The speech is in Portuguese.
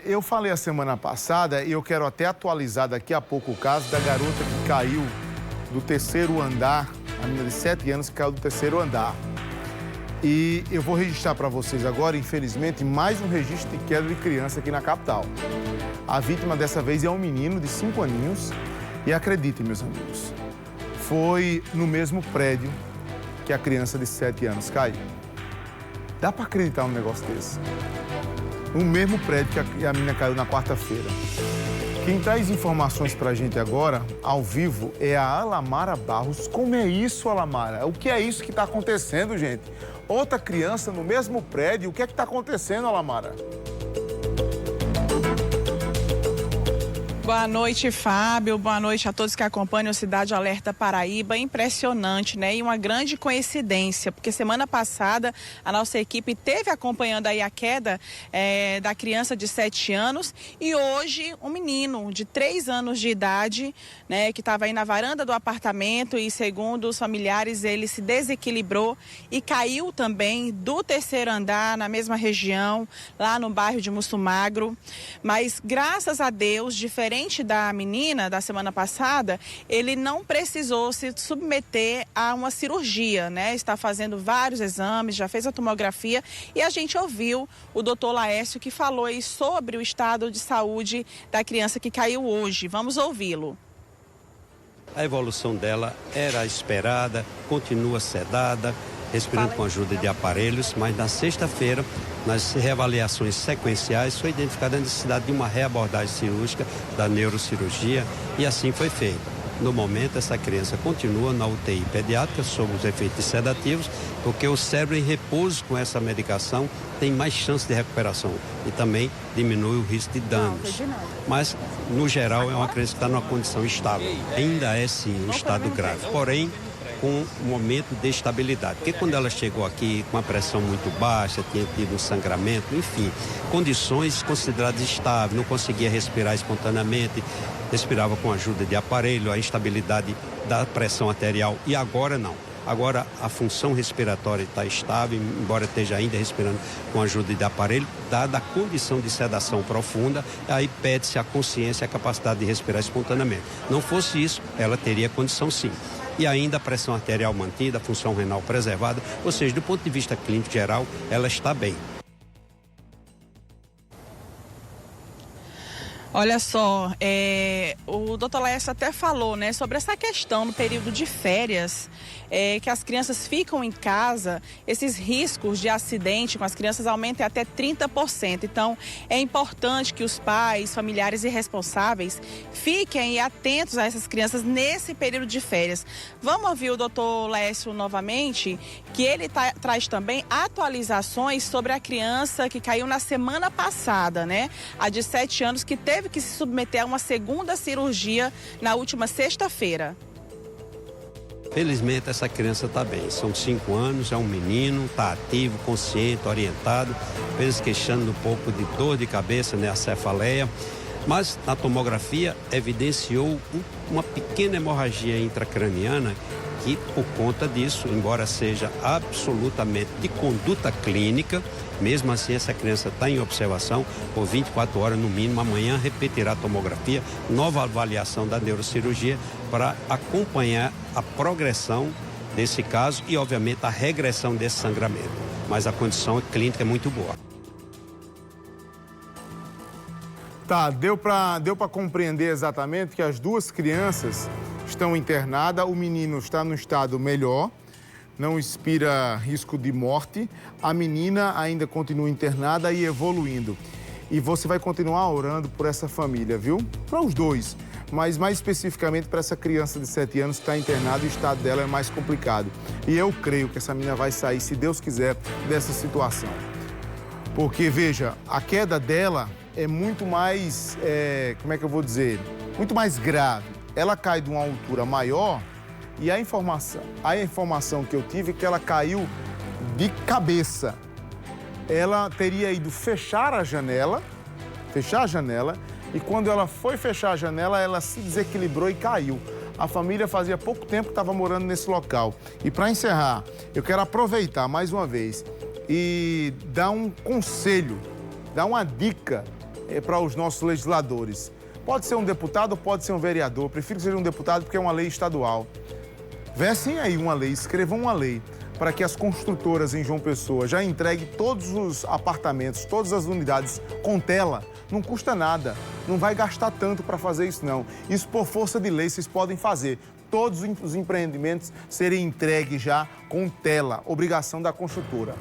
Eu falei a semana passada e eu quero até atualizar daqui a pouco o caso da garota que caiu do terceiro andar, a menina de 7 anos que caiu do terceiro andar. E eu vou registrar para vocês agora, infelizmente, mais um registro de queda de criança aqui na capital. A vítima dessa vez é um menino de 5 aninhos e acreditem, meus amigos, foi no mesmo prédio que a criança de 7 anos caiu. Dá para acreditar num negócio desse? No mesmo prédio que a menina caiu na quarta-feira. Quem traz informações pra gente agora, ao vivo, é a Alamara Barros. Como é isso, Alamara? O que é isso que tá acontecendo, gente? Outra criança no mesmo prédio, o que é que tá acontecendo, Alamara? Boa noite, Fábio. Boa noite a todos que acompanham o Cidade Alerta Paraíba. Impressionante, né? E uma grande coincidência, porque semana passada a nossa equipe teve acompanhando aí a queda da criança de 7 anos e hoje um menino de 3 anos de idade, né, que estava aí na varanda do apartamento e, segundo os familiares, ele se desequilibrou e caiu também do terceiro andar na mesma região, lá no bairro de Mussumagro. Mas, graças a Deus, diferente da menina da semana passada, ele não precisou se submeter a uma cirurgia, né? Está fazendo vários exames, já fez a tomografia e a gente ouviu o doutor Laércio que falou aí sobre o estado de saúde da criança que caiu hoje. Vamos ouvi-lo. A evolução dela era esperada, continua sedada, respirando com a ajuda de aparelhos, mas na sexta-feira, nas reavaliações sequenciais, foi identificada a necessidade de uma reabordagem cirúrgica da neurocirurgia e assim foi feito. No momento, essa criança continua na UTI pediátrica sob os efeitos sedativos, porque o cérebro em repouso com essa medicação tem mais chance de recuperação e também diminui o risco de danos. Mas, no geral, é uma criança que está numa condição estável. Ainda é, sim, um estado grave, porém, com um momento de estabilidade. Porque quando ela chegou aqui com a pressão muito baixa, tinha tido um sangramento, enfim, condições consideradas estáveis, não conseguia respirar espontaneamente, respirava com a ajuda de aparelho, a instabilidade da pressão arterial e agora não. Agora a função respiratória está estável, embora esteja ainda respirando com a ajuda de aparelho, dada a condição de sedação profunda, aí pede-se a consciência e a capacidade de respirar espontaneamente. Não fosse isso, ela teria condição sim. E ainda a pressão arterial mantida, a função renal preservada, ou seja, do ponto de vista clínico geral, ela está bem. Olha só, o doutor Laércio até falou, né, sobre essa questão no período de férias, que as crianças ficam em casa, esses riscos de acidente com as crianças aumentam até 30%. Então, é importante que os pais, familiares e responsáveis fiquem atentos a essas crianças nesse período de férias. Vamos ouvir o doutor Laércio novamente, que ele traz também atualizações sobre a criança que caiu na semana passada, né, a de 7 anos, que teve que se submeter a uma segunda cirurgia na última sexta-feira. Felizmente essa criança está bem, são 5 anos, é um menino, está ativo, consciente, orientado, apenas queixando um pouco de dor de cabeça, né, a cefaleia, mas na tomografia evidenciou uma pequena hemorragia intracraniana que, por conta disso, embora seja absolutamente de conduta clínica, mesmo assim essa criança está em observação por 24 horas no mínimo. Amanhã repetirá a tomografia, nova avaliação da neurocirurgia para acompanhar a progressão desse caso e, obviamente, a regressão desse sangramento. Mas a condição clínica é muito boa. Tá, deu para compreender exatamente que as duas crianças estão internadas, o menino está no estado melhor, não expira risco de morte, a menina ainda continua internada e evoluindo. E você vai continuar orando por essa família, viu? Para os dois, mas mais especificamente para essa criança de 7 anos que está internada e o estado dela é mais complicado. E eu creio que essa menina vai sair, se Deus quiser, dessa situação. Porque, veja, a queda dela é muito mais, como é que eu vou dizer, muito mais grave. Ela cai de uma altura maior e a informação que eu tive é que ela caiu de cabeça. Ela teria ido fechar a janela, e quando ela foi fechar a janela, ela se desequilibrou e caiu. A família fazia pouco tempo que estava morando nesse local. E para encerrar, eu quero aproveitar mais uma vez e dar um conselho, dar uma dica para os nossos legisladores. Pode ser um deputado ou pode ser um vereador. Prefiro que seja um deputado porque é uma lei estadual. Vessem aí uma lei, escrevam uma lei para que as construtoras em João Pessoa já entreguem todos os apartamentos, todas as unidades com tela. Não custa nada, não vai gastar tanto para fazer isso não. Isso por força de lei vocês podem fazer. Todos os empreendimentos serem entregues já com tela, obrigação da construtora.